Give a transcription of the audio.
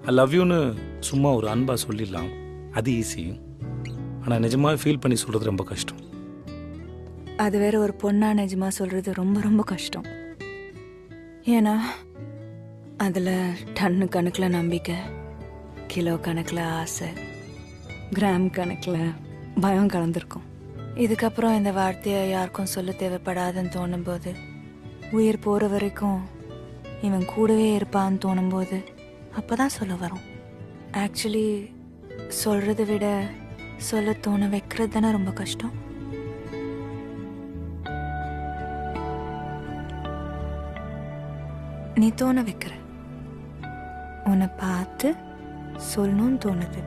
I love யூன்னு சும்மா ஒரு அன்பாக சொல்லிடலாம், அது ஈஸி. ஆனால் நிஜமாக ஃபீல் பண்ணி சொல்கிறது ரொம்ப கஷ்டம். அது வேற ஒரு பொண்ணா நிஜமாக சொல்கிறது ரொம்ப ரொம்ப கஷ்டம். ஏன்னா அதில் டன்னு கணக்கில் நம்பிக்கை, கிலோ கணக்கில் ஆசை, கிராம் கணக்கில் பயம் கலந்துருக்கும். இதுக்கப்புறம் இந்த வார்த்தையை யாருக்கும் சொல்ல தேவைப்படாதுன்னு தோணும்போது, உயிர் போகிற வரைக்கும் இவன் கூடவே இருப்பான்னு தோணும்போது அப்போ தான் சொல்ல வரும். ஆக்சுவலி சொல்கிறத விட சொல்ல தோண வைக்கிறது தானே ரொம்ப கஷ்டம். நீ தோண வைக்கிற, உன்னை பார்த்து சொல்லணும்னு தோணுது.